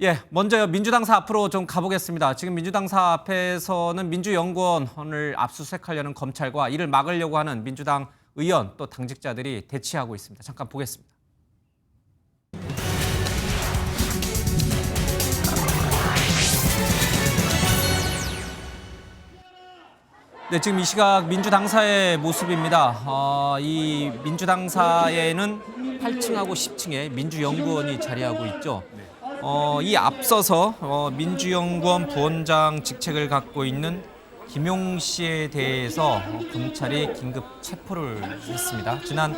예, 먼저 민주당사 앞으로 좀 가보겠습니다. 지금 민주당사 앞에서는 민주연구원을 압수수색하려는 검찰과 이를 막으려고 하는 민주당 의원 또 당직자들이 대치하고 있습니다. 잠깐 보겠습니다. 네, 지금 이 시각 민주당사의 모습입니다. 이 민주당사에는 8층하고 10층에 민주연구원이 자리하고 있죠. 이 앞서서 민주연구원 부원장 직책을 갖고 있는 김용 씨에 대해서 검찰이 긴급 체포를 했습니다. 지난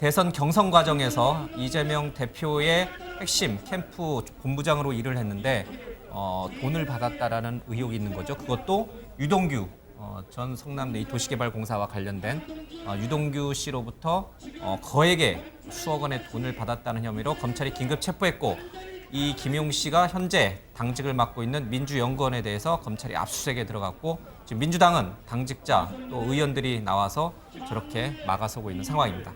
대선 경선 과정에서 이재명 대표의 핵심 캠프 본부장으로 일을 했는데 돈을 받았다라는 의혹이 있는 거죠. 그것도 유동규 전 성남대 도시개발공사와 관련된 유동규 씨로부터 거액의 수억 원의 돈을 받았다는 혐의로 검찰이 긴급 체포했고, 이 김용 씨가 현재 당직을 맡고 있는 민주연구원에 대해서 검찰이 압수수색에 들어갔고, 지금 민주당은 당직자 또 의원들이 나와서 저렇게 막아서고 있는 상황입니다.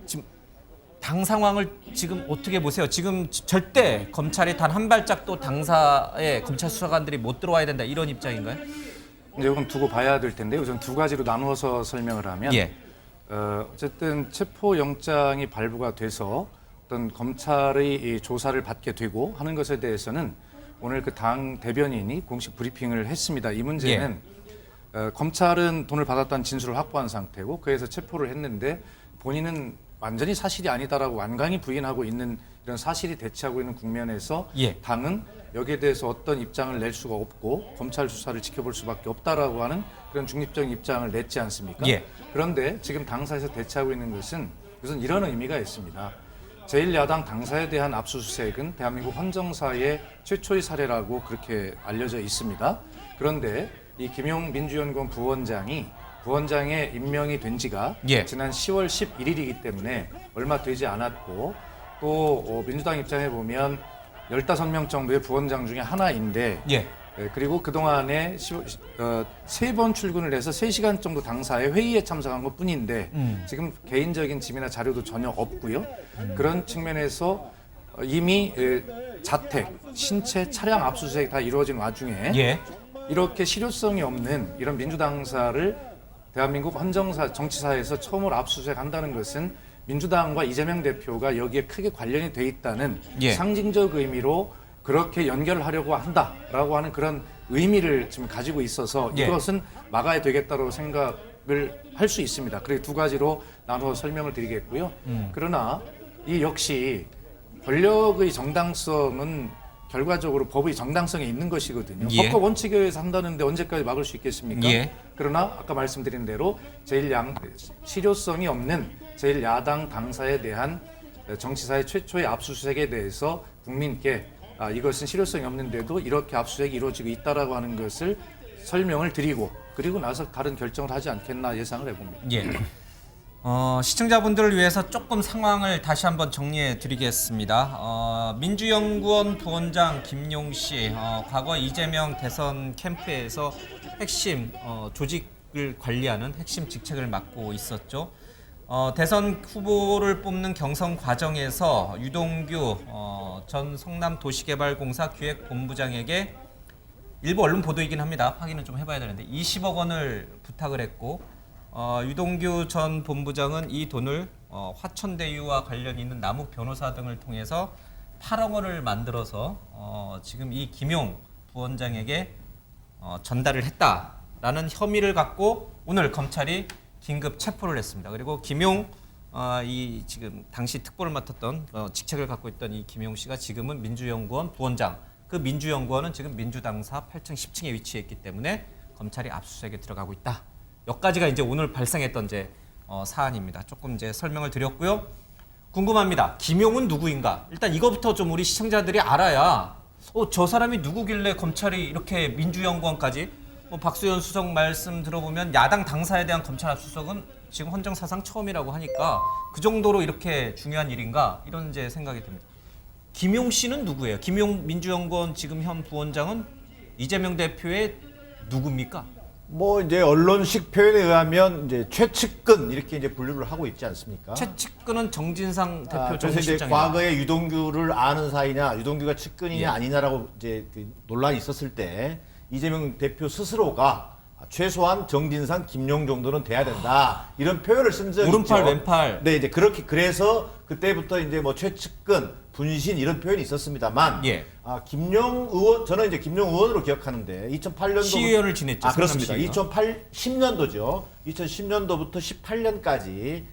지금 당 상황을 지금 어떻게 보세요? 지금 절대 검찰이 단 한 발짝 또 당사에 검찰 수사관들이 못 들어와야 된다, 이런 입장인가요? 이제 이건 두고 봐야 될 텐데요. 우선 두 가지로 나누어서 설명을 하면, 예. 어쨌든 체포영장이 발부가 돼서 어떤 검찰의 이 조사를 받게 되고 하는 것에 대해서는 오늘 그 당 대변인이 공식 브리핑을 했습니다. 이 문제는 검찰은 돈을 받았다는 진술을 확보한 상태고, 그래서 체포를 했는데 본인은 완전히 사실이 아니다라고 완강히 부인하고 있는 이런 사실이 대치하고 있는 국면에서 당은 여기에 대해서 어떤 입장을 낼 수가 없고 검찰 수사를 지켜볼 수밖에 없다라고 하는 그런 중립적인 입장을 냈지 않습니까? 그런데 지금 당사에서 대치하고 있는 것은 우선 이런 의미가 있습니다. 제1야당 당사에 대한 압수수색은 대한민국 헌정사의 최초의 사례라고 그렇게 알려져 있습니다. 그런데 이 김용 민주연구원 부원장에 임명이 된 지가 지난 10월 11일이기 때문에 얼마 되지 않았고, 또 민주당 입장에 보면 15명 정도의 부원장 중에 하나인데, 그리고 그동안에 3번 출근을 해서 3시간 정도 당사의 회의에 참석한 것 뿐인데 지금 개인적인 짐이나 자료도 전혀 없고요. 그런 측면에서 이미 자택, 신체, 차량 압수수색이 다 이루어진 와중에 이렇게 실효성이 없는 이런 민주당사를 대한민국 헌정사, 정치사에서 처음으로 압수수색한다는 것은 민주당과 이재명 대표가 여기에 크게 관련이 돼 있다는 상징적 의미로 그렇게 연결을 하려고 한다라고 하는 그런 의미를 지금 가지고 있어서 이것은 막아야 되겠다고 생각을 할 수 있습니다. 그리고 두 가지로 나눠 설명을 드리겠고요. 그러나 이 역시 권력의 정당성은 결과적으로 법의 정당성에 있는 것이거든요. 법과 원칙에 의해서 한다는데 언제까지 막을 수 있겠습니까? 그러나 아까 말씀드린 대로 실효성이 없는 제1야당 당사에 대한 정치사의 최초의 압수수색에 대해서 국민께 이것은 실효성이 없는데도 이렇게 압수수색이 이루어지고 있다라고 하는 것을 설명을 드리고, 그리고 나서 다른 결정을 하지 않겠나 예상을 해봅니다. 시청자분들을 위해서 조금 상황을 다시 한번 정리해 드리겠습니다. 민주연구원 부원장 김용 씨, 과거 이재명 대선 캠프에서 핵심 조직을 관리하는 핵심 직책을 맡고 있었죠. 대선 후보를 뽑는 경선 과정에서 유동규 전 성남 도시개발공사 기획본부장에게 일부 언론 보도이긴 합니다. 확인은 좀 해봐야 되는데 20억 원을 부탁을 했고, 유동규 전 본부장은 이 돈을 화천대유와 관련 있는 남욱 변호사 등을 통해서 8억 원을 만들어서 지금 이 김용 부원장에게 전달을 했다라는 혐의를 갖고 오늘 검찰이 긴급 체포를 했습니다. 그리고 김용 이 지금 당시 특보를 맡았던 직책을 갖고 있던 이 김용 씨가 지금은 민주연구원 부원장, 그 민주연구원은 지금 민주당사 8층 10층에 위치해 있기 때문에 검찰이 압수수색에 들어가고 있다. 여기까지가 이제 오늘 발생했던 이제 사안입니다. 조금 이제 설명을 드렸고요. 궁금합니다. 김용은 누구인가? 일단 이거부터 좀 우리 시청자들이 알아야 저 사람이 누구길래 검찰이 이렇게 민주연구원까지, 박수현 수석 말씀 들어보면 야당 당사에 대한 검찰 압수수색은 지금 헌정사상 처음이라고 하니까 그 정도로 이렇게 중요한 일인가, 이런 이제 생각이 듭니다. 김용 씨는 누구예요? 김용 민주연구원 지금 현 부원장은 이재명 대표의 누굽니까? 뭐 이제 언론식 표현에 의하면 이제 최측근 이렇게 이제 분류를 하고 있지 않습니까? 최측근은 정진상 대표 그래서 이제 정무실장이에요. 과거에 유동규를 아는 사이냐, 유동규가 측근이냐 예. 아니냐라고 이제 그 논란이 있었을 때 이재명 대표 스스로가 최소한 정진상, 김용 정도는 돼야 된다 이런 표현을 쓴 적이 오른팔, 있죠. 왼팔. 네, 이제 그렇게 그래서 그때부터 이제 뭐 최측근, 분신 이런 표현이 있었습니다만, 예. 김용 의원 저는 이제 김용 의원으로 기억하는데 2008년도 시의원을 지냈죠. 그렇습니다. 성남시의원. 2010년도죠. 2010년도부터 18년까지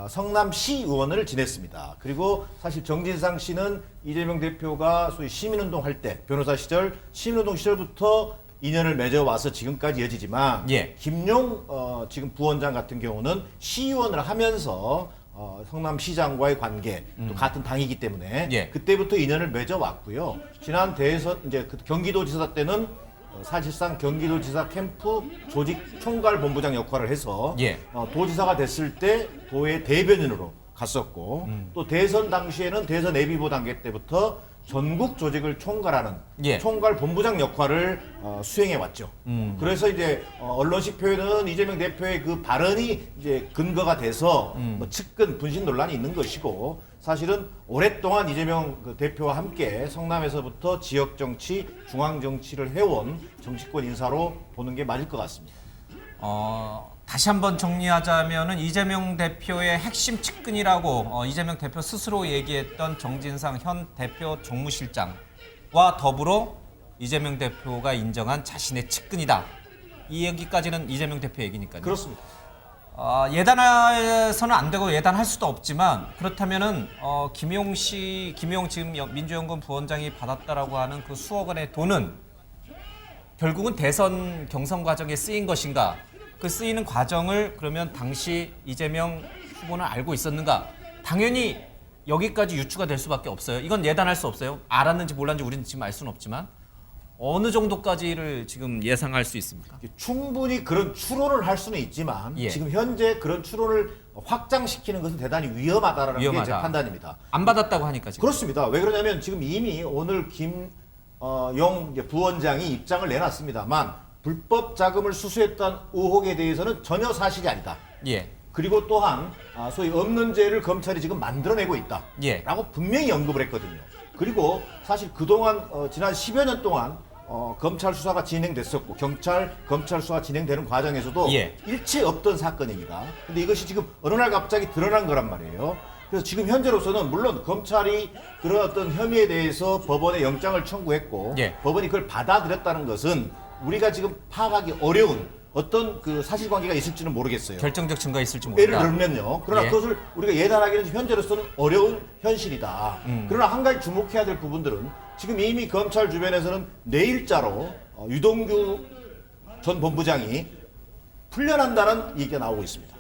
성남시 의원을 지냈습니다. 그리고 사실 정진상 씨는 이재명 대표가 소위 시민운동 할 때 변호사 시절 시민운동 시절부터 인연을 맺어와서 지금까지 이어지지만 예. 김용 지금 부원장 같은 경우는 시의원을 하면서 성남시장과의 관계 또 같은 당이기 때문에 예. 그때부터 인연을 맺어왔고요. 지난 대선 이제 그 경기도지사 때는 사실상 경기도지사 캠프 조직 총괄 본부장 역할을 해서 예. 도지사가 됐을 때 도의 대변인으로 갔었고 또 대선 당시에는 대선 예비보 단계 때부터 전국 조직을 총괄하는 예. 총괄 본부장 역할을 수행해 왔죠. 그래서 이제 언론식 표현은 이재명 대표의 그 발언이 이제 근거가 돼서 뭐 측근 분신 논란이 있는 것이고 사실은 오랫동안 이재명 그 대표와 함께 성남에서부터 지역 정치, 중앙 정치를 해온 정치권 인사로 보는 게 맞을 것 같습니다. 다시 한번 정리하자면은 이재명 대표의 핵심 측근이라고 이재명 대표 스스로 얘기했던 정진상 현 대표 정무실장과 더불어 이재명 대표가 인정한 자신의 측근이다. 이 얘기까지는 이재명 대표 얘기니까요. 그렇습니다. 예단해서는 안 되고 예단할 수도 없지만 그렇다면은 김용 지금 민주연구원 부원장이 받았다라고 하는 그 수억 원의 돈은 결국은 대선 경선 과정에 쓰인 것인가? 그 쓰이는 과정을 그러면 당시 이재명 후보는 알고 있었는가? 당연히 여기까지 유추가 될 수밖에 없어요. 이건 예단할 수 없어요. 알았는지 몰랐는지 우리는 지금 알 수는 없지만 어느 정도까지를 지금 예상할 수 있습니까? 충분히 그런 추론을 할 수는 있지만 예. 지금 현재 그런 추론을 확장시키는 것은 대단히 위험하다라는 게 제 판단입니다. 안 받았다고 하니까 지금. 그렇습니다. 왜 그러냐면 지금 이미 오늘 김용 부원장이 입장을 내놨습니다만 불법 자금을 수수했다는 의혹에 대해서는 전혀 사실이 아니다. 예. 그리고 또한 소위 없는 죄를 검찰이 지금 만들어내고 있다. 예. 라고 분명히 언급을 했거든요. 그리고 사실 그동안 지난 10여 년 동안 검찰 수사가 진행됐었고 검찰 수사가 진행되는 과정에서도 예. 일체 없던 사건입니다. 근데 이것이 지금 어느 날 갑자기 드러난 거란 말이에요. 그래서 지금 현재로서는 물론 검찰이 그런 어떤 혐의에 대해서 법원에 영장을 청구했고 예. 법원이 그걸 받아들였다는 것은 우리가 지금 파악하기 어려운 어떤 그 사실관계가 있을지는 모르겠어요. 결정적 증거가 있을지 예를 모른다. 들면요. 그러나 예. 그것을 우리가 예단하기는 현재로서는 어려운 현실이다. 그러나 한 가지 주목해야 될 부분들은 지금 이미 검찰 주변에서는 내일자로 유동규 전 본부장이 풀려난다는 얘기가 나오고 있습니다.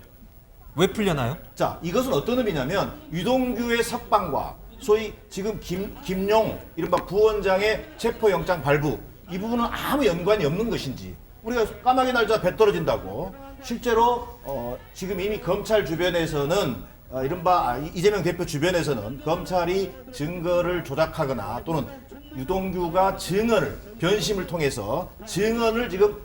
왜 풀려나요? 자, 이것은 어떤 의미냐면 유동규의 석방과 소위 지금 김용 이른바 부원장의 체포영장 발부 이 부분은 아무 연관이 없는 것인지 우리가 까마귀 날자 배 떨어진다고 실제로 지금 이미 검찰 주변에서는 이른바 이재명 대표 주변에서는 검찰이 증거를 조작하거나 또는 유동규가 증언을 변심을 통해서 증언을 지금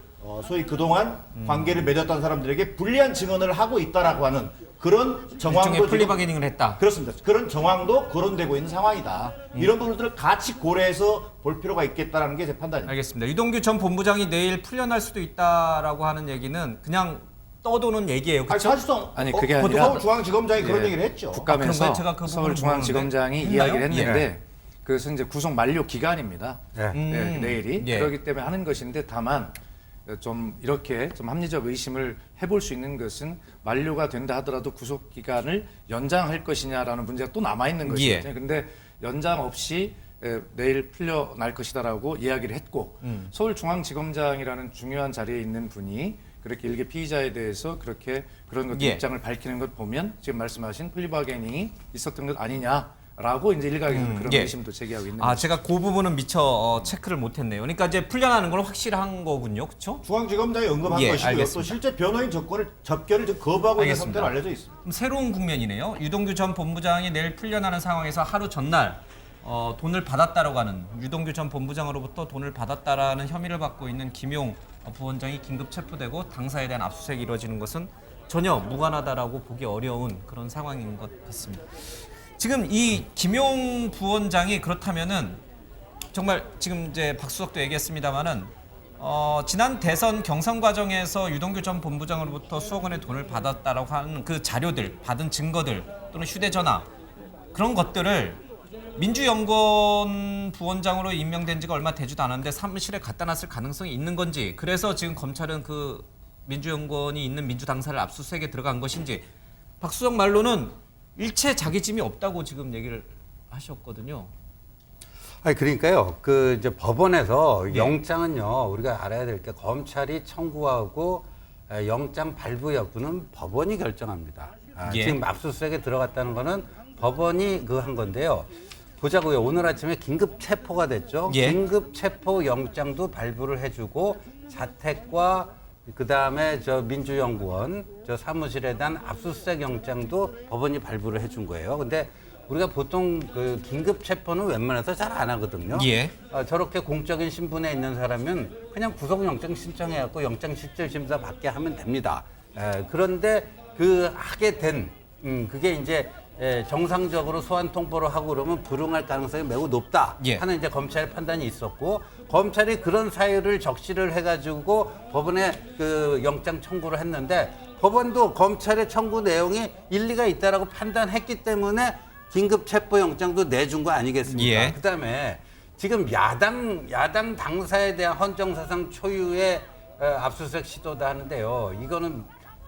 소위 그동안 관계를 맺었던 사람들에게 불리한 증언을 하고 있다라고 하는 그런 정황도 일종의 플리바게닝을 했다. 그렇습니다. 그런 정황도 거론되고 있는 상황이다. 이런 부분들을 같이 고려해서 볼 필요가 있겠다라는 게 제 판단입니다. 알겠습니다. 유동규 전 본부장이 내일 풀려날 수도 있다라고 하는 얘기는 그냥 떠도는 얘기예요. 아니, 그렇죠? 사실상 아니, 그게 아니라 서울중앙지검장이 그런 예, 얘기를 했죠. 국감에서 그런가요? 제가 그 부분을 서울중앙지검장이 모르는데. 이야기를 했나요? 했는데 그것은 이제 구속 만료 기간입니다. 내일이 예. 그렇기 때문에 하는 것인데 다만 좀 이렇게 좀 합리적 의심을 해볼 수 있는 것은 만료가 된다 하더라도 구속 기간을 연장할 것이냐라는 문제가 또 남아 있는 것이거든요. 근데 연장 없이 내일 풀려날 것이다라고 이야기를 했고 서울중앙지검장이라는 중요한 자리에 있는 분이 그렇게 일개 피의자에 대해서 그렇게 그런 것 입장을 밝히는 것 보면 지금 말씀하신 플리바게닝이 있었던 것 아니냐라고 이제 일각에서 그런 의심도 제기하고 있는 거죠. 제가 그 부분은 미처 체크를 못했네요. 그러니까 이제 풀려나는 건 확실한 거군요, 그렇죠? 중앙지검장이 언급한 예, 것이고요. 알겠습니다. 또 실제 변호인 접견을 거부하고 있는 알겠습니다. 상태로 알려져 있습니다. 그럼 새로운 국면이네요. 유동규 전 본부장이 내일 풀려나는 상황에서 하루 전날 돈을 받았다라고 하는 유동규 전 본부장으로부터 돈을 받았다라는 혐의를 받고 있는 김용 부원장이 긴급 체포되고 당사에 대한 압수수색이 이루어지는 것은 전혀 무관하다라고 보기 어려운 그런 상황인 것 같습니다. 지금 이 김용 부원장이 그렇다면은 정말 지금 이제 박수석도 얘기했습니다만은 지난 대선 경선 과정에서 유동규 전 본부장으로부터 수억 원의 돈을 받았다라고 하는 그 자료들, 받은 증거들 또는 휴대전화 그런 것들을 민주연구원 부원장으로 임명된 지가 얼마 되지도 않았는데 사무실에 갖다 놨을 가능성이 있는 건지, 그래서 지금 검찰은 그 민주연구원이 있는 민주당사를 압수수색에 들어간 것인지, 박수석 말로는 일체 자기 짐이 없다고 지금 얘기를 하셨거든요. 아니 그러니까요. 그 이제 법원에서 예. 영장은요, 우리가 알아야 될 게 검찰이 청구하고 영장 발부 여부는 법원이 결정합니다. 예. 지금 압수수색에 들어갔다는 거는 법원이 그 한 건데요. 보자고요. 오늘 아침에 긴급 체포가 됐죠. 예. 긴급 체포 영장도 발부를 해주고 자택과 그 다음에 저 민주연구원 저 사무실에 대한 압수수색 영장도 법원이 발부를 해준 거예요. 근데 우리가 보통 그 긴급 체포는 웬만해서 잘 안 하거든요. 예. 저렇게 공적인 신분에 있는 사람은 그냥 구속영장 신청해갖고 영장실질심사 받게 하면 됩니다. 그런데 그 하게 된 그게 이제 정상적으로 소환 통보를 하고 그러면 불응할 가능성이 매우 높다 예. 하는 이제 검찰의 판단이 있었고, 검찰이 그런 사유를 적시를 해가지고 법원에 그 영장 청구를 했는데 법원도 검찰의 청구 내용이 일리가 있다라고 판단했기 때문에 긴급 체포 영장도 내준 거 아니겠습니까? 예. 그다음에 지금 야당 당사에 대한 헌정사상 초유의 압수수색 시도다 하는데요. 이거는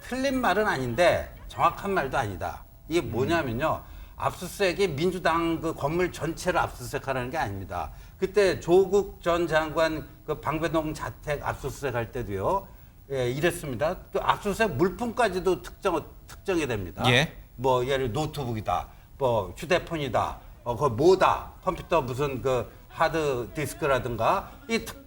틀린 말은 아닌데 정확한 말도 아니다. 이게 뭐냐면요. 압수수색이 민주당 그 건물 전체를 압수수색하라는 게 아닙니다. 그때 조국 전 장관 그 방배동 자택 압수수색할 때도요. 이랬습니다. 그 압수수색 물품까지도 특정이 됩니다. 예. 뭐 예를 노트북이다, 뭐 휴대폰이다, 그 뭐다, 컴퓨터 무슨 그 하드 디스크라든가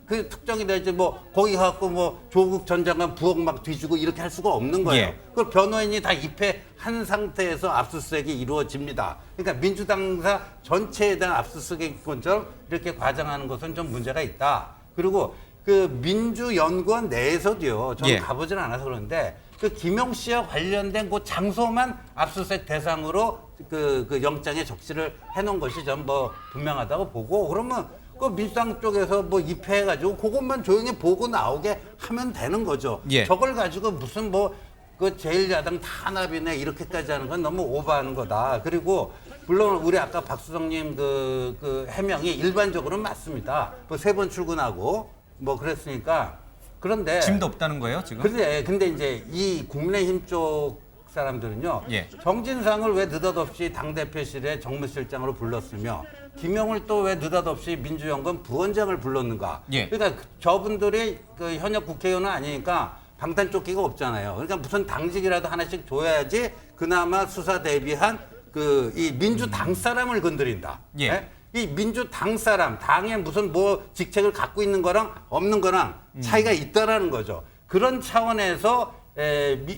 그 특정이 되지 뭐 거기 갖고 뭐 조국 전 장관 부엌 막 뒤지고 이렇게 할 수가 없는 거예요. 예. 그걸 변호인이 다 입회한 상태에서 압수수색이 이루어집니다. 그러니까 민주당사 전체에 대한 압수수색권처럼 이렇게 과장하는 것은 좀 문제가 있다. 그리고 그 민주연구원 내에서도요. 저는 예. 가보질 않아서 그런데 그 김용 씨와 관련된 그 장소만 압수수색 대상으로 그 영장에 적시를 해놓은 것이 전 뭐 분명하다고 보고, 그러면 그 민주당 쪽에서 뭐 입회해가지고 그것만 조용히 보고 나오게 하면 되는 거죠. 예. 저걸 가지고 무슨 뭐 그 제1야당 탄압이네 이렇게까지 하는 건 너무 오버하는 거다. 그리고 물론 우리 아까 박수성님 그 해명이 일반적으로는 맞습니다. 뭐 3번 출근하고 뭐 그랬으니까. 그런데 짐도 없다는 거예요 지금? 근데 이제 이 국민의힘 쪽 사람들은요. 예. 정진상을 왜 느닷없이 당대표실에 정무실장으로 불렀으며 김용을 또 왜 느닷없이 민주연구원 부원장을 불렀는가. 예. 그러니까 저분들이 그 현역 국회의원은 아니니까 방탄조끼가 없잖아요. 그러니까 무슨 당직이라도 하나씩 줘야지 그나마 수사 대비한 그 이 민주당 사람을 건드린다. 예. 이 민주당 사람, 당에 무슨 뭐 직책을 갖고 있는 거랑 없는 거랑 차이가 있다라는 거죠. 그런 차원에서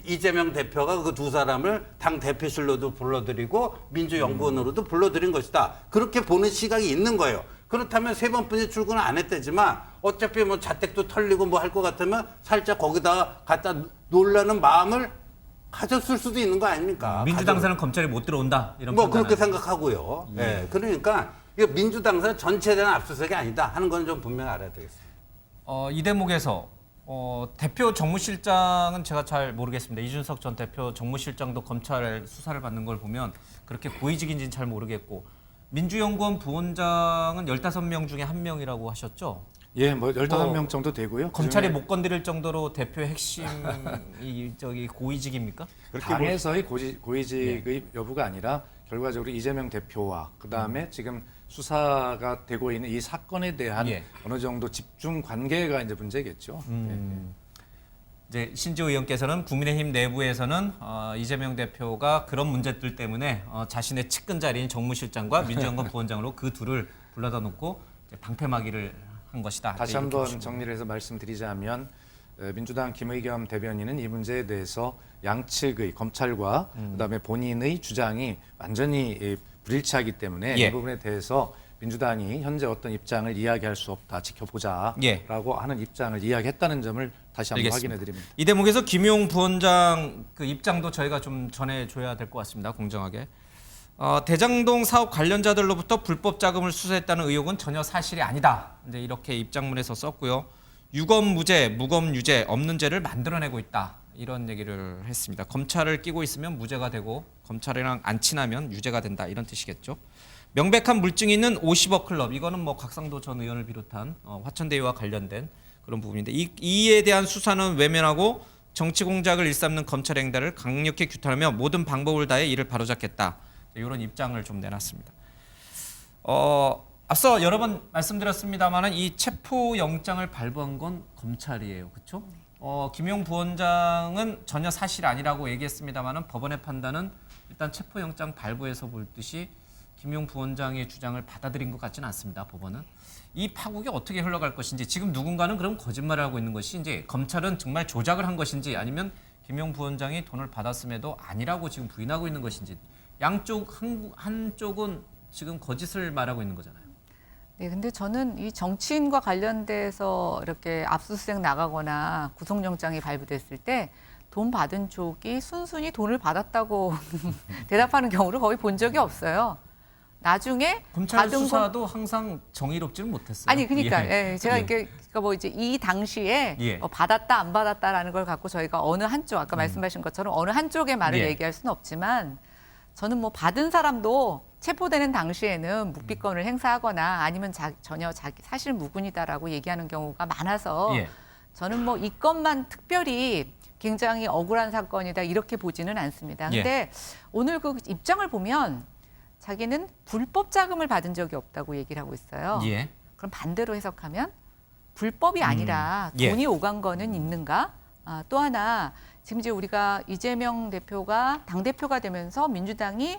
이재명 대표가 그 두 사람을 당 대표실로도 불러들이고 민주연구원으로도 불러들인 것이다. 그렇게 보는 시각이 있는 거예요. 그렇다면 3번뿐이 출근을 안 했대지만 어차피 뭐 자택도 털리고 뭐 할 것 같으면 살짝 거기다 갖다 놀라는 마음을 가졌을 수도 있는 거 아닙니까? 민주당사는 검찰이 못 들어온다 이런 뭐 판단을. 그렇게 생각하고요. 예. 그러니까 이거 민주당사 전체에 대한 압수수색이 아니다 하는 건 좀 분명히 알아야 되겠습니다. 이 대목에서 대표 정무실장은 제가 잘 모르겠습니다. 이준석 전 대표 정무실장도 검찰 수사를 받는 걸 보면 그렇게 고위직인지는 잘 모르겠고, 민주연구원 부원장은 15명 중에 1명이라고 하셨죠? 예, 뭐 15명 정도 되고요. 검찰이 그중에 못 건드릴 정도로 대표의 핵심 고위직입니까? 당에서의 고위직의 여부가 아니라 결과적으로 이재명 대표와 그다음에 지금 수사가 되고 있는 이 사건에 대한 예. 어느 정도 집중 관계가 이제 문제겠죠. 이제 신지호 의원께서는 국민의힘 내부에서는 이재명 대표가 그런 문제들 때문에 자신의 측근 자리인 정무실장과 민주연구원 부원장으로 그 둘을 불러다 놓고 이제 방패막이를 한 것이다. 다시 이렇게 한번 보시면 정리를 해서 말씀드리자면 민주당 김의겸 대변인은 이 문제에 대해서 양측의 검찰과 그다음에 본인의 주장이 완전히 불일치하기 때문에 예. 이 부분에 대해서 민주당이 현재 어떤 입장을 이야기할 수 없다, 지켜보자라고 예. 하는 입장을 이야기했다는 점을 다시 한번 알겠습니다. 확인해 드립니다. 이 대목에서 김용 부원장 그 입장도 저희가 좀 전해줘야 될 것 같습니다. 공정하게. 대장동 사업 관련자들로부터 불법 자금을 수수했다는 의혹은 전혀 사실이 아니다. 이제 이렇게 입장문에서 썼고요. 유검무죄, 무검유죄 없는 죄를 만들어내고 있다. 이런 얘기를 했습니다. 검찰을 끼고 있으면 무죄가 되고 검찰이랑 안 친하면 유죄가 된다. 이런 뜻이겠죠. 명백한 물증이 있는 50억 클럽. 이거는 뭐 각상도 전 의원을 비롯한 화천대유와 관련된 그런 부분인데 이에 대한 수사는 외면하고 정치 공작을 일삼는 검찰 행태를 강력히 규탄하며 모든 방법을 다해 이를 바로잡겠다. 이런 입장을 좀 내놨습니다. 앞서 여러 번 말씀드렸습니다만 이 체포 영장을 발부한 건 검찰이에요, 그렇죠? 김용 부원장은 전혀 사실 아니라고 얘기했습니다만 법원의 판단은 일단 체포 영장 발부에서 볼 듯이 김용 부원장의 주장을 받아들인 것 같지는 않습니다. 법원은 이 파국이 어떻게 흘러갈 것인지 지금 누군가는 그럼 거짓말을 하고 있는 것인지 검찰은 정말 조작을 한 것인지 아니면 김용 부원장이 돈을 받았음에도 아니라고 지금 부인하고 있는 것인지 양쪽 한쪽은 지금 거짓을 말하고 있는 거잖아요. 네, 근데 저는 이 정치인과 관련돼서 이렇게 압수수색 나가거나 구속영장이 발부됐을 때 돈 받은 쪽이 순순히 돈을 받았다고 대답하는 경우를 거의 본 적이 없어요. 나중에 검찰 받은 수사도 항상 정의롭지는 못했어요. 아니 그러니까 예. 제가 예. 이렇게 그러니까 뭐 이제 이 당시에 예. 받았다 안 받았다라는 걸 갖고 저희가 어느 한쪽 아까 말씀하신 것처럼 어느 한쪽의 말을 예. 얘기할 수는 없지만 저는 뭐 받은 사람도 체포되는 당시에는 묵비권을 행사하거나 아니면 전혀 자기 사실 무근이다라고 얘기하는 경우가 많아서 예. 저는 뭐 이 건만 특별히 굉장히 억울한 사건이다 이렇게 보지는 않습니다. 예. 근데 오늘 그 입장을 보면 자기는 불법 자금을 받은 적이 없다고 얘기를 하고 있어요. 예. 그럼 반대로 해석하면 불법이 아니라 예. 돈이 오간 거는 있는가? 또 하나 지금 이제 우리가 이재명 대표가 당대표가 되면서 민주당이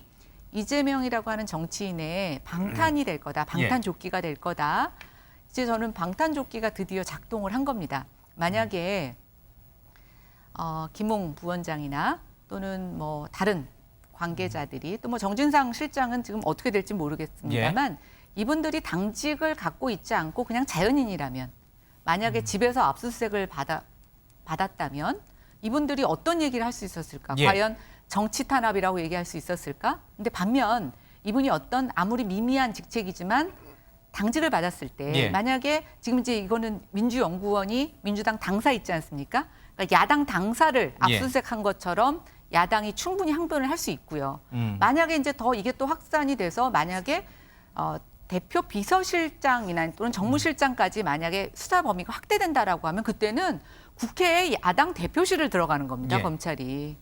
이재명이라고 하는 정치인의 방탄이 될 거다. 방탄조끼가 될 거다. 이제 저는 방탄조끼가 드디어 작동을 한 겁니다. 만약에 김홍 부원장이나 또는 뭐 다른 관계자들이 또 뭐 정진상 실장은 지금 어떻게 될지 모르겠습니다만 이분들이 당직을 갖고 있지 않고 그냥 자연인이라면 만약에 집에서 압수수색을 받았다면 이분들이 어떤 얘기를 할 수 있었을까? 예. 과연 정치 탄압이라고 얘기할 수 있었을까? 근데 반면 이분이 어떤 아무리 미미한 직책이지만 당직을 받았을 때 예. 만약에 지금 이제 이거는 민주연구원이 민주당 당사 있지 않습니까? 그러니까 야당 당사를 예. 압수수색한 것처럼 야당이 충분히 항변을 할 수 있고요. 만약에 이제 더 이게 또 확산이 돼서 만약에 대표 비서실장이나 또는 정무실장까지 만약에 수사 범위가 확대된다라고 하면 그때는 국회에 야당 대표실을 들어가는 겁니다. 예. 검찰이.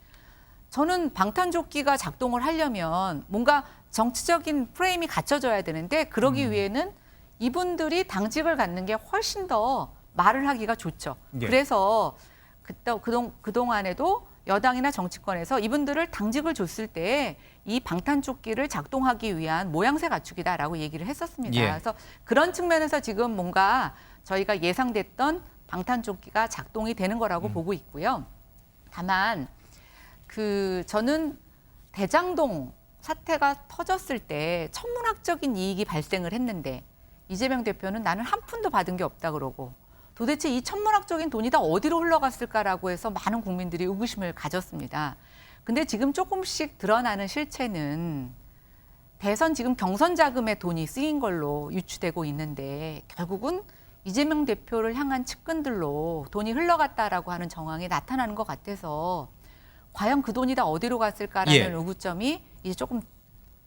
저는 방탄조끼가 작동을 하려면 뭔가 정치적인 프레임이 갖춰져야 되는데 그러기 위해는 이분들이 당직을 갖는 게 훨씬 더 말을 하기가 좋죠. 예. 그래서 그동안에도 여당이나 정치권에서 이분들을 당직을 줬을 때 이 방탄조끼를 작동하기 위한 모양새 갖추기다라고 얘기를 했었습니다. 예. 그래서 그런 측면에서 지금 뭔가 저희가 예상됐던 방탄조끼가 작동이 되는 거라고 보고 있고요. 다만 저는 대장동 사태가 터졌을 때 천문학적인 이익이 발생을 했는데 이재명 대표는 나는 한 푼도 받은 게 없다 그러고 도대체 이 천문학적인 돈이 다 어디로 흘러갔을까라고 해서 많은 국민들이 의구심을 가졌습니다. 근데 지금 조금씩 드러나는 실체는 대선 지금 경선 자금에 돈이 쓰인 걸로 유추되고 있는데 결국은 이재명 대표를 향한 측근들로 돈이 흘러갔다라고 하는 정황이 나타나는 것 같아서 과연 그 돈이 다 어디로 갔을까라는 예. 의구점이 이제 조금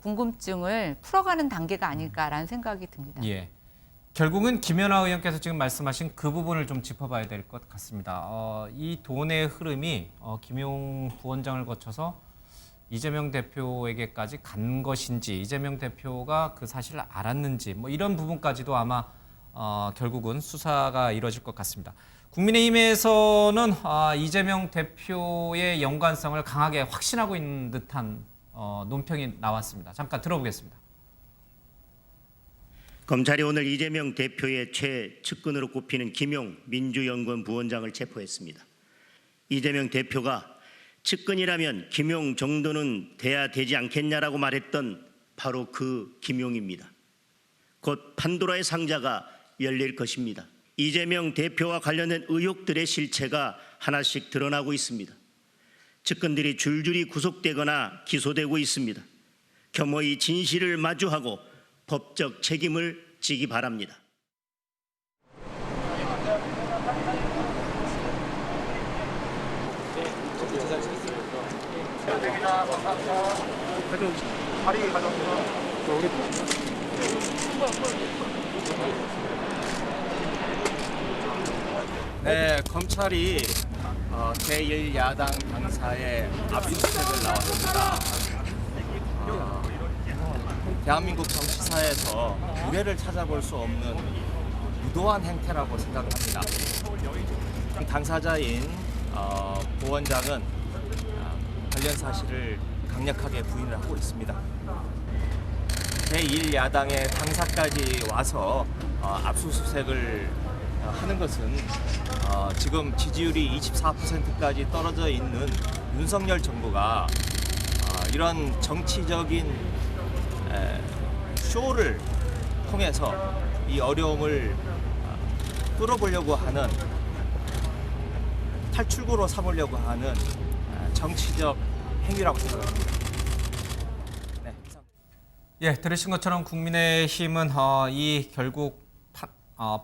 궁금증을 풀어가는 단계가 아닐까라는 생각이 듭니다. 예. 결국은 김연아 의원께서 지금 말씀하신 그 부분을 좀 짚어봐야 될 것 같습니다. 이 돈의 흐름이 김용 부원장을 거쳐서 이재명 대표에게까지 간 것인지 이재명 대표가 그 사실을 알았는지 뭐 이런 부분까지도 아마 결국은 수사가 이루어질 것 같습니다. 국민의힘에서는 이재명 대표의 연관성을 강하게 확신하고 있는 듯한 논평이 나왔습니다. 잠깐 들어보겠습니다. 검찰이 오늘 이재명 대표의 최측근으로 꼽히는 김용 민주연구원 부원장을 체포했습니다. 이재명 대표가 측근이라면 김용 정도는 돼야 되지 않겠냐라고 말했던 바로 그 김용입니다. 곧 판도라의 상자가 열릴 것입니다. 이재명 대표와 관련된 의혹들의 실체가 하나씩 드러나고 있습니다. 측근들이 줄줄이 구속되거나 기소되고 있습니다. 겸허히 진실을 마주하고 법적 책임을 지기 바랍니다. 네, 검찰이 제1야당 당사의 압수수색을 나왔습니다. 대한민국 정치사에서 유례를 찾아볼 수 없는 무도한 행태라고 생각합니다. 당사자인 부원장은 관련 사실을 강력하게 부인을 하고 있습니다. 제1야당의 당사까지 와서 압수수색을 하는 것은 지금 지지율이 24%까지 떨어져 있는 윤석열 정부가 이런 정치적인 쇼를 통해서 이 어려움을 뚫어보려고 하는 탈출구로 삼으려고 하는 정치적 행위라고 생각합니다. 네, 이상. 예, 들으신 것처럼 국민의힘은 이 결국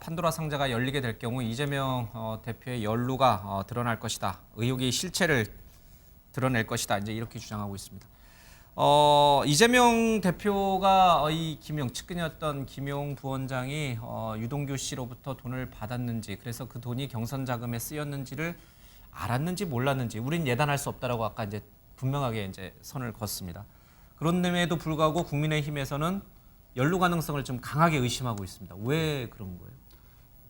판도라 상자가 열리게 될 경우 이재명 대표의 연루가 드러날 것이다. 의혹의 실체를 드러낼 것이다. 이제 이렇게 주장하고 있습니다. 이재명 대표가 이 측근이었던 김용 부원장이 유동규 씨로부터 돈을 받았는지, 그래서 그 돈이 경선 자금에 쓰였는지를 알았는지 몰랐는지 우린 예단할 수 없다라고 아까 이제 분명하게 이제 선을 걷습니다. 그런데도 불구하고 국민의힘에서는 연루 가능성을 좀 강하게 의심하고 있습니다. 왜 그런 거예요?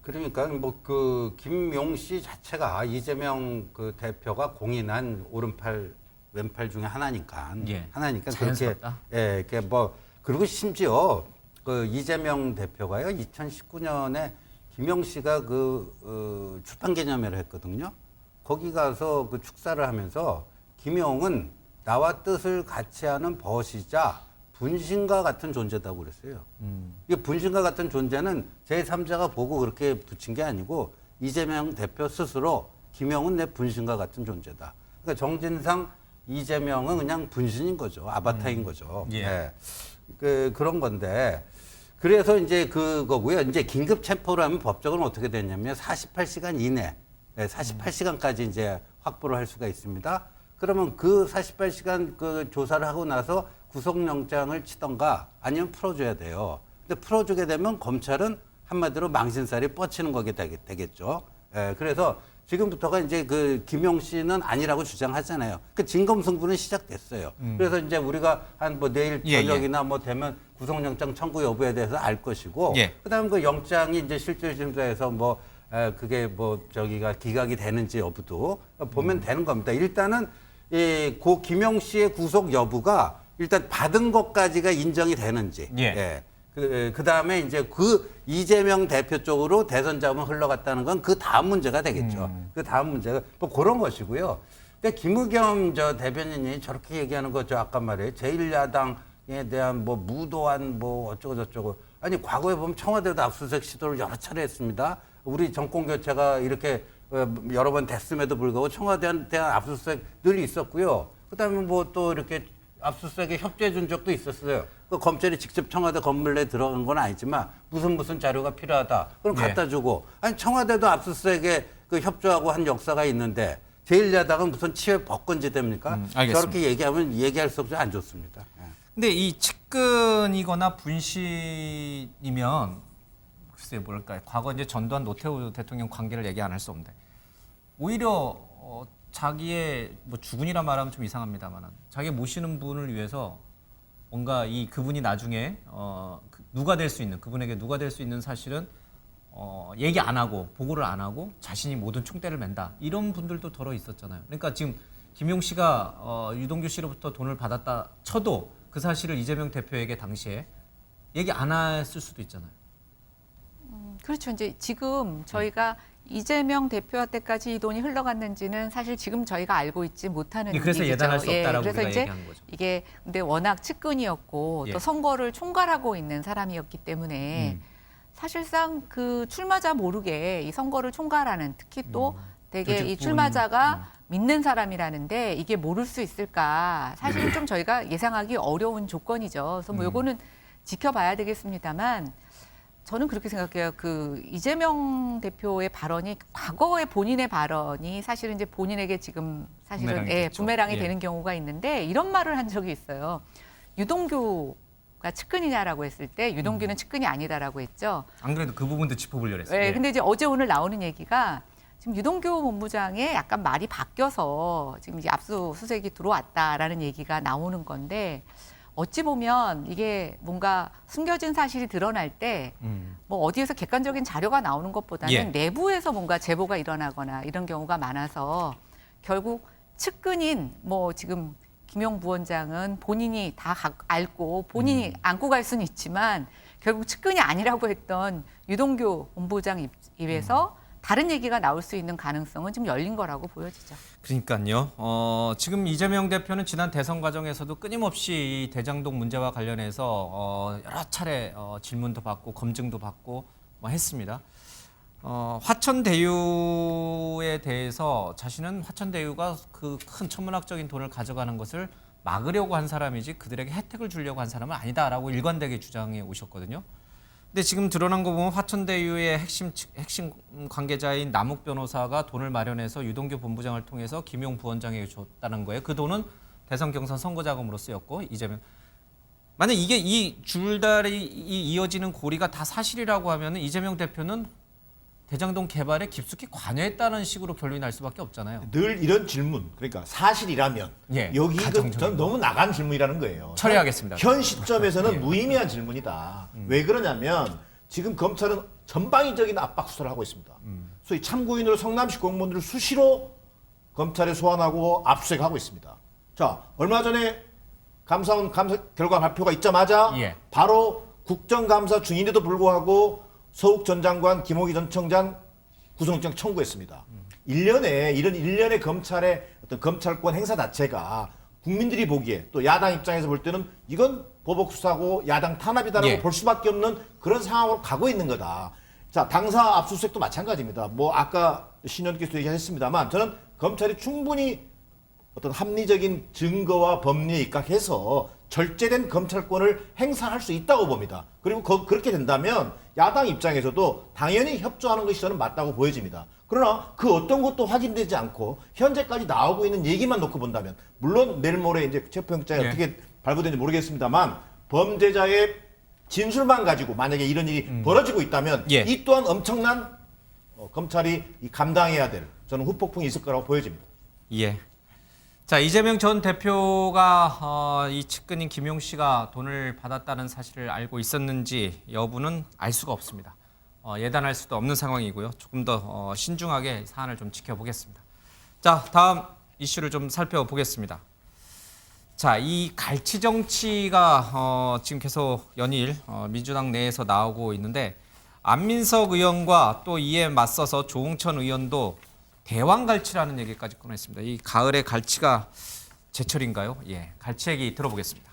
그러니까 뭐 그 김용 씨 자체가 이재명 그 대표가 공인한 오른팔 왼팔 중에 하나니까 예. 그렇게 자연스럽다? 예, 이렇게 뭐 그리고 심지어 그 이재명 대표가요 2019년에 김용 씨가 그 출판 기념회를 했거든요. 거기 가서 그 축사를 하면서 김용은 나와 뜻을 같이 하는 벗이자 분신과 같은 존재다고 그랬어요. 이게 분신과 같은 존재는 제3자가 보고 그렇게 붙인 게 아니고 이재명 대표 스스로 김용은 내 분신과 같은 존재다. 그러니까 정진상 이재명은 그냥 분신인 거죠. 아바타인 거죠. 예. 네. 그런 건데 그래서 이제 그거고요. 이제 긴급 체포를 하면 법적으로 어떻게 되냐면 48시간 이내, 48시간까지 이제 확보를 할 수가 있습니다. 그러면 그 48시간 그 조사를 하고 나서 구속영장을 치던가 아니면 풀어줘야 돼요. 근데 풀어주게 되면 검찰은 한마디로 망신살이 뻗치는 거게 되겠죠. 그래서 지금부터가 이제 그 김용 씨는 아니라고 주장하잖아요. 그 진검승부는 시작됐어요. 그래서 이제 우리가 한 뭐 내일 저녁이나 뭐 되면 구속영장 청구 여부에 대해서 알 것이고, 그다음 그 영장이 이제 실질심사에서 뭐 그게 뭐 저기가 기각이 되는지 여부도 보면 되는 겁니다. 일단은 고 김용 씨의 구속 여부가 일단 받은 것까지가 인정이 되는지. 그 다음에 이제 그 이재명 대표 쪽으로 대선 자금이 흘러갔다는 건 그 다음 문제가 되겠죠. 그 다음 문제가 뭐 그런 것이고요. 근데 김의겸 저 대변인이 저렇게 얘기하는 거 저 아까 말이에요. 제1야당에 대한 뭐 무도한 뭐 어쩌고 저쩌고. 아니 과거에 보면 청와대도 압수수색 시도를 여러 차례 했습니다. 우리 정권 교체가 이렇게 여러 번 됐음에도 불구하고 청와대에 대한 압수수색 늘 있었고요. 그다음에 뭐 또 이렇게 압수수색에 협조해 준 적도 있었어요. 그 검찰이 직접 청와대 건물 내 들어간 건 아니지만 무슨 자료가 필요하다. 그럼 갖다 주고. 아니 청와대도 압수수색에 그 협조하고 한 역사가 있는데 제1야당은 무슨 치외 법권지 됩니까? 저렇게 얘기하면 얘기할 수 없이 안 좋습니다. 근데 이 측근이거나 분신이면 글쎄 뭘까요? 과거 이제 전두환 노태우 대통령 관계를 얘기 안 할 수 없는데 오히려 자기의 뭐 주군이라 말하면 좀 이상합니다만 자기 모시는 분을 위해서 뭔가 이 그분이 나중에 누가 될 수 있는 그분에게 누가 될 수 있는 사실은 얘기 안 하고 보고를 안 하고 자신이 모든 총대를 맨다 이런 분들도 더러 있었잖아요. 그러니까 지금 김용 씨가 유동규 씨로부터 돈을 받았다 쳐도 그 사실을 이재명 대표에게 당시에 얘기 안 했을 수도 있잖아요. 그렇죠. 이제 지금 저희가 이재명 대표 때까지 이 돈이 흘러갔는지는 사실 지금 저희가 알고 있지 못하는 그래서 얘기죠. 예단할 수 없다라고 그래서 우리가 이제 얘기한 거죠. 이게 근데 워낙 측근이었고 예. 또 선거를 총괄하고 있는 사람이었기 때문에 사실상 그 출마자 모르게 이 선거를 총괄하는 특히 또 되게 이 출마자가 믿는 사람이라는데 이게 모를 수 있을까? 사실은 좀 저희가 예상하기 어려운 조건이죠. 그래서 뭐 요거는 지켜봐야 되겠습니다만 저는 그렇게 생각해요. 그 이재명 대표의 발언이 과거의 본인의 발언이 사실은 이제 본인에게 지금 사실은 부메랑이 됐죠. 부메랑이 예. 되는 경우가 있는데 이런 말을 한 적이 있어요. 유동규가 측근이냐라고 했을 때 유동규는 측근이 아니다라고 했죠. 안 그래도 그 부분도 짚어보려고 했어요. 네, 근데 이제 어제 오늘 나오는 얘기가 지금 유동규 본부장의 약간 말이 바뀌어서 지금 이제 압수수색이 들어왔다라는 얘기가 나오는 건데 어찌 보면 이게 뭔가 숨겨진 사실이 드러날 때 뭐 어디에서 객관적인 자료가 나오는 것보다는 예. 내부에서 뭔가 제보가 일어나거나 이런 경우가 많아서 결국 측근인 뭐 지금 김용 부원장은 본인이 다 알고 본인이 안고 갈 수는 있지만 결국 측근이 아니라고 했던 유동규 본부장 입에서 다른 얘기가 나올 수 있는 가능성은 좀 열린 거라고 보여지죠. 그러니까요. 지금 이재명 대표는 지난 대선 과정에서도 끊임없이 이 대장동 문제와 관련해서 여러 차례 질문도 받고 검증도 받고 뭐 했습니다. 화천대유에 대해서 자신은 화천대유가 그 큰 천문학적인 돈을 가져가는 것을 막으려고 한 사람이지 그들에게 혜택을 주려고 한 사람은 아니다라고 일관되게 주장해 오셨거든요. 근데 지금 드러난 거 보면 화천대유의 핵심 관계자인 남욱 변호사가 돈을 마련해서 유동규 본부장을 통해서 김용 부원장에게 줬다는 거예요. 그 돈은 대선 경선 선거 자금으로 쓰였고 이재명 만약 이게 이 줄다리 이어지는 고리가 다 사실이라고 하면 이재명 대표는 대장동 개발에 깊숙이 관여했다는 식으로 결론이 날 수밖에 없잖아요. 늘 이런 질문, 그러니까 사실이라면 예, 여기 가정적인 전 너무 나간 질문이라는 거예요. 처리하겠습니다. 현 시점에서는 예. 무의미한 질문이다. 왜 그러냐면 지금 검찰은 전방위적인 압박 수사를 하고 있습니다. 소위 참고인으로 성남시 공무원들을 수시로 검찰에 소환하고 압수수색하고 있습니다. 자, 얼마 전에 감사원 감사 결과 발표가 있자마자 예. 바로 국정감사 중인데도 불구하고 서욱 전 장관, 김호기 전 청장 구속영장 청구했습니다. 1년에 이런 일련의 검찰의 어떤 검찰권 행사 자체가 국민들이 보기에 또 야당 입장에서 볼 때는 이건 보복 수사고 야당 탄압이다라고 예. 볼 수밖에 없는 그런 상황으로 가고 있는 거다. 자, 당사 압수수색도 마찬가지입니다. 뭐 아까 신현께서 얘기하셨습니다만 저는 검찰이 충분히 어떤 합리적인 증거와 법리에 입각해서 절제된 검찰권을 행사할 수 있다고 봅니다. 그리고 그렇게 된다면 야당 입장에서도 당연히 협조하는 것이 저는 맞다고 보여집니다. 그러나 그 어떤 것도 확인되지 않고 현재까지 나오고 있는 얘기만 놓고 본다면 물론 내일 모레 이제 체포영장이 예. 어떻게 발부되는지 모르겠습니다만 범죄자의 진술만 가지고 만약에 이런 일이 벌어지고 있다면 예. 이 또한 엄청난 검찰이 감당해야 될 저는 후폭풍이 있을 거라고 보여집니다. 예. 자, 이재명 전 대표가 이 측근인 김용 씨가 돈을 받았다는 사실을 알고 있었는지 여부는 알 수가 없습니다. 예단할 수도 없는 상황이고요. 조금 더 신중하게 사안을 좀 지켜보겠습니다. 자, 다음 이슈를 좀 살펴보겠습니다. 자, 이 갈치 정치가 지금 계속 연일 민주당 내에서 나오고 있는데 안민석 의원과 또 이에 맞서서 조홍천 의원도 대왕갈치라는 얘기까지 꺼냈습니다. 이 가을의 갈치가 제철인가요? 예, 갈치 얘기 들어보겠습니다.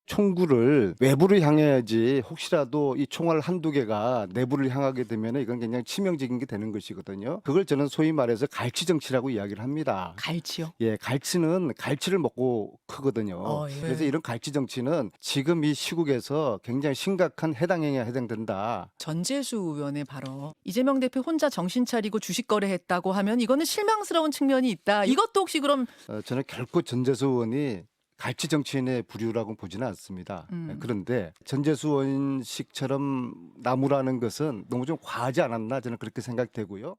총구를 외부를 향해야지 혹시라도 이 총알 한두 개가 내부를 향하게 되면 이건 굉장히 치명적인 게 되는 것이거든요. 그걸 저는 소위 말해서 갈치 정치라고 이야기를 합니다. 갈치요? 예, 갈치는 갈치를 먹고 크거든요. 예. 그래서 이런 갈치 정치는 지금 이 시국에서 굉장히 심각한 해당 행위에 해당된다. 전재수 의원의 발언. 이재명 대표 혼자 정신 차리고 주식 거래했다고 하면 이거는 실망스러운 측면이 있다. 이것도 혹시 그럼 저는 결코 전재수 의원이 갈치 정치인의 부류라고 보지는 않습니다. 그런데 전재수 의원식처럼 나무라는 것은 너무 좀 과하지 않았나 저는 그렇게 생각되고요.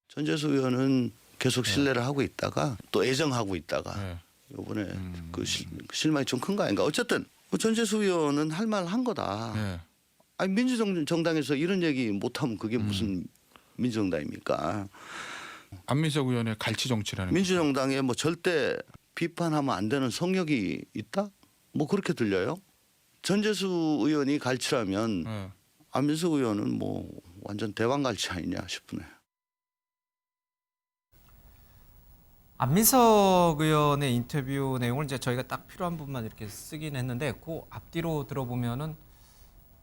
전재수 의원은 계속 신뢰를 하고 있다가 또 애정하고 있다가 이번에 그 실망이 좀 큰 거 아닌가. 어쨌든 뭐 전재수 의원은 할 말 한 거다. 아니 민주정당에서 이런 얘기 못하면 그게 무슨 민주정당입니까? 안민석 의원의 갈치 정치라는 민주정당에 뭐 절대 비판하면 안 되는 성역이 있다? 뭐 그렇게 들려요? 전재수 의원이 갈치라면 안민석 의원은 뭐 완전 대왕갈치 아니냐 싶으네요. 안민석 의원의 인터뷰 내용을 이제 저희가 딱 필요한 부분만 이렇게 쓰긴 했는데 그 앞뒤로 들어보면은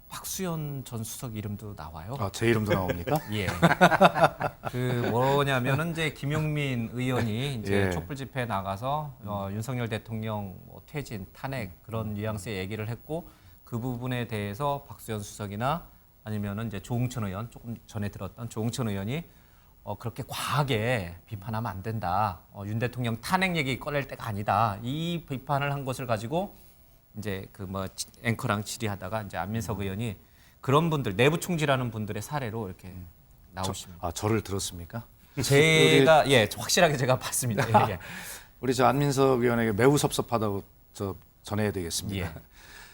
박수현 전 수석 이름도 나와요. 아, 제 이름도 나옵니까? 예. 그 뭐냐면은 이제 김용민 의원이 이제 예. 촛불 집회에 나가서 윤석열 대통령 뭐 퇴진, 탄핵 그런 뉘앙스의 얘기를 했고 그 부분에 대해서 박수현 수석이나 아니면은 이제 조응천 의원 조금 전에 들었던 조응천 의원이 그렇게 과하게 비판하면 안 된다. 윤 대통령 탄핵 얘기 꺼낼 때가 아니다. 이 비판을 한 것을 가지고 이제 그 뭐 앵커랑 질의하다가 이제 안민석 의원이 그런 분들 내부 총질하는 분들의 사례로 이렇게 나오십니다. 저를 들었습니까? 제가 예 확실하게 제가 봤습니다. 예, 예. 우리 저 안민석 의원에게 매우 섭섭하다고 저 전해야 되겠습니다. 예.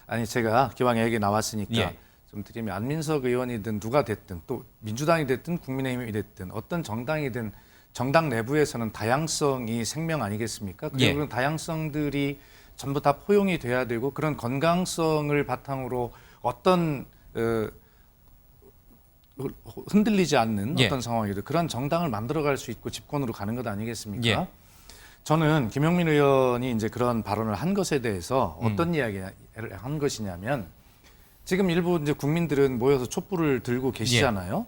아니 제가 기왕에 얘기 나왔으니까 예. 좀 드리면 안민석 의원이든 누가 됐든 또 민주당이 됐든 국민의힘이 됐든 어떤 정당이든 정당 내부에서는 다양성이 생명 아니겠습니까? 그리고 예. 그런 다양성들이 전부 다 포용이 돼야 되고 그런 건강성을 바탕으로 어떤 흔들리지 않는 예. 어떤 상황이든 그런 정당을 만들어갈 수 있고 집권으로 가는 것 아니겠습니까? 예. 저는 김용민 의원이 이제 그런 발언을 한 것에 대해서 어떤 이야기를 한 것이냐면 지금 일부 이제 국민들은 모여서 촛불을 들고 계시잖아요.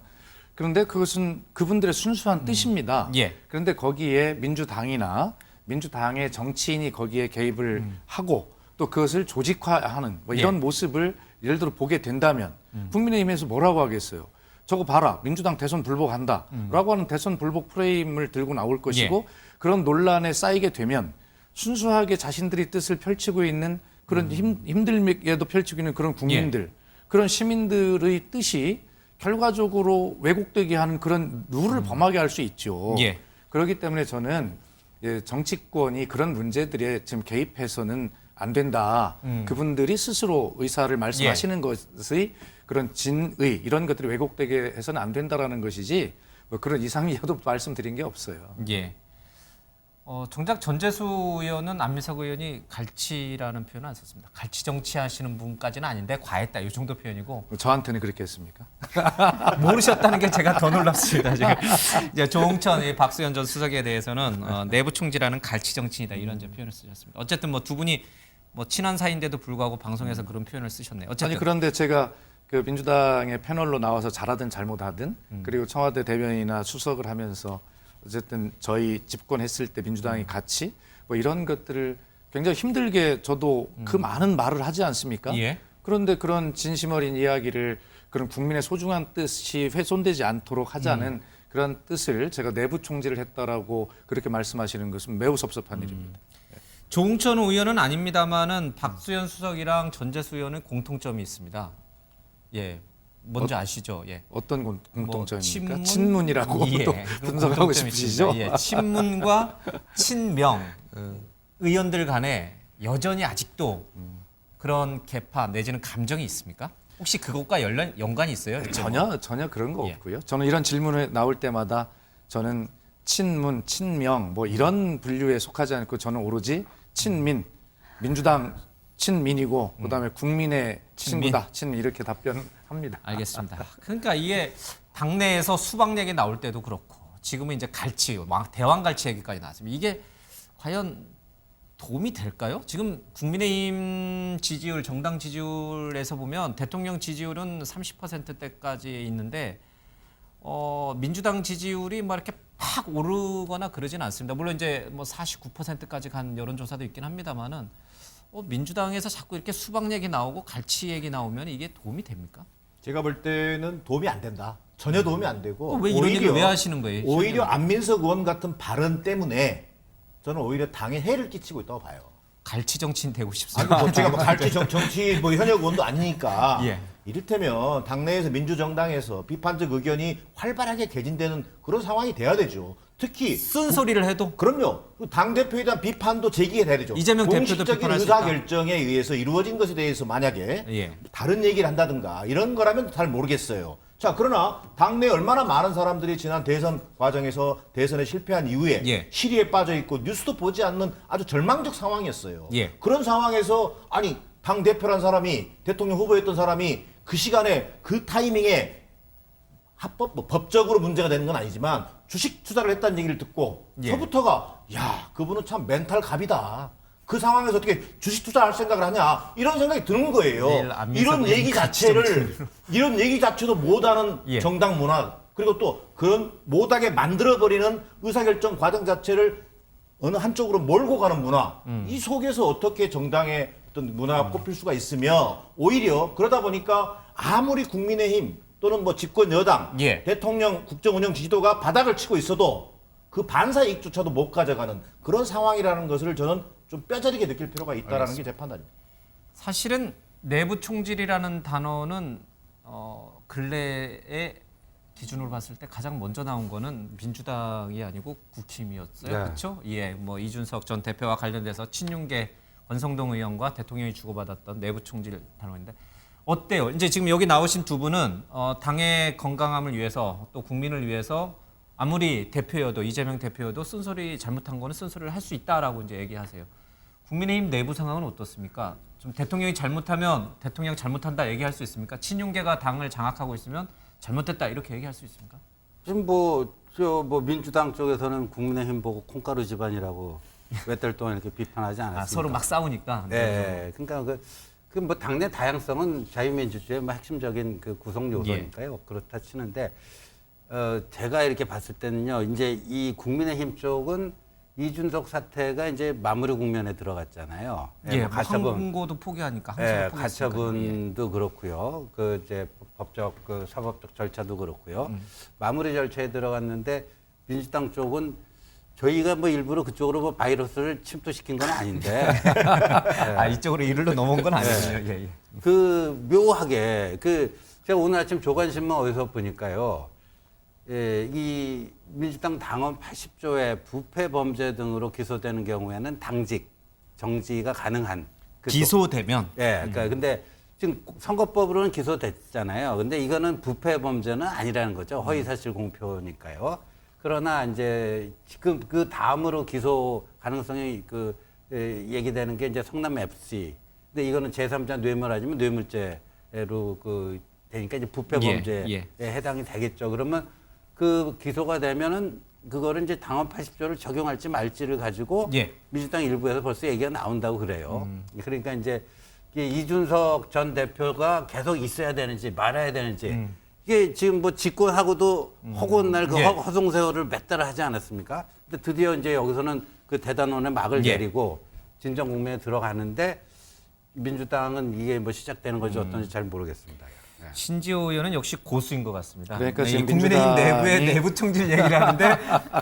그런데 그것은 그분들의 순수한 뜻입니다. 예. 그런데 거기에 민주당이나 민주당의 정치인이 거기에 개입을 하고 또 그것을 조직화하는 뭐 이런 예. 모습을 예를 들어 보게 된다면 국민의힘에서 뭐라고 하겠어요? 저거 봐라, 민주당 대선 불복한다 라고 하는 대선 불복 프레임을 들고 나올 것이고 그런 논란에 쌓이게 되면 순수하게 자신들이 뜻을 펼치고 있는 그런 힘들게도 펼치고 있는 그런 국민들, 그런 시민들의 뜻이 결과적으로 왜곡되게 하는 그런 룰을 범하게 할 수 있죠. 예. 그렇기 때문에 저는 정치권이 그런 문제들에 지금 개입해서는 안 된다. 그분들이 스스로 의사를 말씀하시는 것의 그런 진의 이런 것들이 왜곡되게 해서는 안 된다라는 것이지 뭐 그런 이상이어도 말씀드린 게 없어요. 예. 정작 전재수 의원은 안민석 의원이 갈치라는 표현을 안 썼습니다. 갈치 정치하시는 분까지는 아닌데 과했다. 이 정도 표현이고 저한테는 그렇게 했습니까? 모르셨다는 게 제가 더 놀랍습니다. 지금 이제 조응천, 이 박수현 전 수석에 대해서는 내부 총질하는 갈치 정치이다 이런 이제 표현을 쓰셨습니다. 어쨌든 뭐 두 분이 뭐 친한 사이인데도 불구하고 방송에서 그런 표현을 쓰셨네요. 어쨌든 아니 그런데 제가 그 민주당의 패널로 나와서 잘하든 잘못하든 그리고 청와대 대변인이나 수석을 하면서 어쨌든 저희 집권했을 때 민주당이 같이 뭐 이런 것들을 굉장히 힘들게 저도 그 많은 말을 하지 않습니까? 예. 그런데 그런 진심 어린 이야기를 그런 국민의 소중한 뜻이 훼손되지 않도록 하자는 그런 뜻을 제가 내부 총질을 했다라고 그렇게 말씀하시는 것은 매우 섭섭한 일입니다. 조응천 의원은 아닙니다만은 박수현 수석이랑 전재수 의원은 공통점이 있습니다. 예. 뭔지 아시죠? 예. 어떤 공통점입니까? 친문? 친문이라고 예. 또 분석하고 공통점이 싶으시죠? 있습니다. 예. 친문과 친명 의원들 간에 여전히 아직도 그런 계파 내지는 감정이 있습니까? 혹시 그것과 연관이 있어요? 전혀 그런 거 예. 없고요. 저는 이런 질문에 나올 때마다 저는 친문, 친명 뭐 이런 분류에 속하지 않고 저는 오로지 친민, 민주당 친민이고 그다음에 국민의 친구다, 친민 이렇게 답변합니다. 알겠습니다. 그러니까 이게 당내에서 수박 얘기 나올 때도 그렇고 지금은 이제 갈치, 대왕갈치 얘기까지 나왔습니다. 이게 과연 도움이 될까요? 지금 국민의힘 지지율, 정당 지지율에서 보면 대통령 지지율은 30%대까지 있는데 민주당 지지율이 뭐 이렇게 팍 오르거나 그러진 않습니다. 물론 이제 뭐 49%까지 간 여론조사도 있긴 합니다만은 민주당에서 자꾸 이렇게 수박 얘기 나오고 갈치 얘기 나오면 이게 도움이 됩니까? 제가 볼 때는 도움이 안 된다. 전혀 도움이 안 되고 왜 이런 얘기를 왜 하시는 거예요? 오히려 안민석 의원 같은 발언 때문에 저는 오히려 당에 해를 끼치고 있다고 봐요. 갈치 정치인 되고 싶습니다. 아니 뭐 제가 뭐 갈치 정치 뭐 현역 의원도 아니니까 예. 이를테면 당내에서 민주정당에서 비판적 의견이 활발하게 개진되는 그런 상황이 돼야 되죠. 특히 쓴소리를 해도 그럼요. 당 대표에 대한 비판도 제기해야 되죠. 이재명 대표도 공식적인 비판할 수 의사 있다. 결정에 의해서 이루어진 것에 대해서 만약에 예. 다른 얘기를 한다든가 이런 거라면 잘 모르겠어요. 자, 그러나 당내에 얼마나 많은 사람들이 지난 대선 과정에서 대선에 실패한 이후에 예. 시리에 빠져 있고 뉴스도 보지 않는 아주 절망적 상황이었어요. 예. 그런 상황에서 아니 당 대표란 사람이 대통령 후보였던 사람이 그 시간에 그 타이밍에 합법 뭐 법적으로 문제가 되는 건 아니지만 주식 투자를 했다는 얘기를 듣고 예. 서부터가 야 그분은 참 멘탈 갑이다. 그 상황에서 어떻게 주식 투자할 생각을 하냐 이런 생각이 드는 거예요. 내일 안민석 이런 얘기 같이 자체를 이런 얘기 자체도 못하는 예. 정당 문화 그리고 또 그런 못하게 만들어버리는 의사결정 과정 자체를 어느 한쪽으로 몰고 가는 문화 이 속에서 어떻게 정당의 어떤 문화가 꼽힐 수가 있으며 오히려 그러다 보니까 아무리 국민의힘 또는 뭐 집권 여당 예. 대통령 국정운영 지지도가 바닥을 치고 있어도 그 반사 이익조차도 못 가져가는 그런 상황이라는 것을 저는 좀 뼈저리게 느낄 필요가 있다라는 게 제 판단입니다. 사실은 내부 총질이라는 단어는 근래에 기준으로 봤을 때 가장 먼저 나온 거는 민주당이 아니고 국힘이었어요. 네. 그렇죠? 예, 뭐 이준석 전 대표와 관련돼서 친윤계 권성동 의원과 대통령이 주고받았던 내부 총질 단어인데 어때요? 이제 지금 여기 나오신 두 분은 당의 건강함을 위해서 또 국민을 위해서 아무리 대표여도 이재명 대표여도 쓴소리 잘못한 거는 쓴소리를 할 수 있다라고 이제 얘기하세요. 국민의힘 내부 상황은 어떻습니까? 좀 대통령이 잘못하면 대통령 잘못한다 얘기할 수 있습니까? 친윤계가 당을 장악하고 있으면 잘못됐다 이렇게 얘기할 수 있습니까? 지금 민주당 쪽에서는 국민의힘 보고 콩가루 집안이라고 몇 달 동안 이렇게 비판하지 않았습니까? 서로 막 싸우니까. 네, 그러니까 그 뭐 당내 다양성은 자유민주주의의 뭐 핵심적인 그 구성 요소니까요. 그렇다 치는데 제가 이렇게 봤을 때는요, 이제 이 국민의힘 쪽은 이준석 사태가 이제 마무리 국면에 들어갔잖아요. 예, 뭐 항고도 포기하니까. 예, 가처분도 그렇고요. 그 이제 법적 그 사법적 절차도 그렇고요. 마무리 절차에 들어갔는데 민주당 쪽은 저희가 뭐 일부러 그쪽으로 뭐 바이러스를 침투시킨 건 아닌데. 아 이쪽으로 이르러 넘어온 건 아니거든요. 예, 예. 그 묘하게 제가 오늘 아침 조간신문 어디서 보니까요. 예, 이 민주당 당원 80조의 부패 범죄 등으로 기소되는 경우에는 당직, 정지가 가능한. 기소되면. 예, 그러니까 근데 지금 선거법으로는 기소됐잖아요. 근데 이거는 부패 범죄는 아니라는 거죠. 허위사실 공표니까요. 그러나 이제 지금 그 다음으로 기소 가능성이 얘기되는 게 이제 성남 FC. 근데 이거는 제3자 뇌물 아니면 뇌물죄로 되니까 이제 부패 범죄에 해당이 되겠죠. 그러면 그 기소가 되면은 그거를 이제 당원 80조를 적용할지 말지를 가지고 민주당 일부에서 벌써 얘기가 나온다고 그래요. 그러니까 이제 이준석 전 대표가 계속 있어야 되는지 말아야 되는지 이게 지금 뭐 집권하고도 허구한 날 그 허송세월을 몇 달을 하지 않았습니까? 근데 드디어 이제 여기서는 그 대단원의 막을 내리고 진정 국면에 들어가는데 민주당은 이게 뭐 시작되는 건지 어떤지 잘 모르겠습니다. 신지호 의원은 역시 고수인 것 같습니다. 그러니까 이 지금 국민의힘 내부의 민주당이- 내부 총질 얘기를 하는데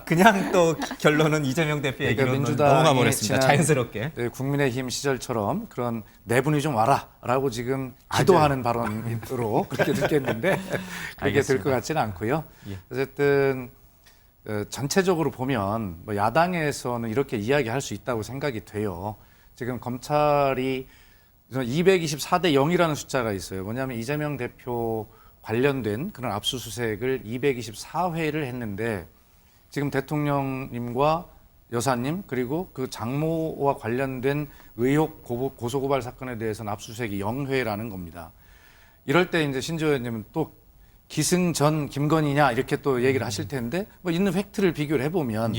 그냥 또 결론은 이재명 대표 얘기로 넘어가 버렸습니다. 자연스럽게. 네, 국민의힘 시절처럼 그런 내분이 좀 와라라고 지금 기도하는 발언으로 그렇게 듣겠는데 그렇게 될 것 같지는 않고요. 어쨌든 전체적으로 보면 뭐 야당에서는 이렇게 이야기할 수 있다고 생각이 돼요. 지금 검찰이 224대 0이라는 숫자가 있어요. 뭐냐면 이재명 대표 관련된 그런 압수수색을 224회를 했는데 지금 대통령님과 여사님 그리고 그 장모와 관련된 의혹 고소고발 사건에 대해서는 압수수색이 0회라는 겁니다. 이럴 때 이제 신지호 의원님은 또 기승전 김건희냐 이렇게 또 얘기를 하실 텐데 뭐 있는 팩트를 비교를 해보면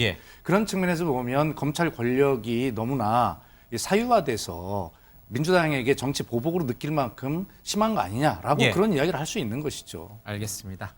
그런 측면에서 보면 검찰 권력이 너무나 사유화돼서 민주당에게 정치 보복으로 느낄 만큼 심한 거 아니냐라고 그런 이야기를 할 수 있는 것이죠. 알겠습니다.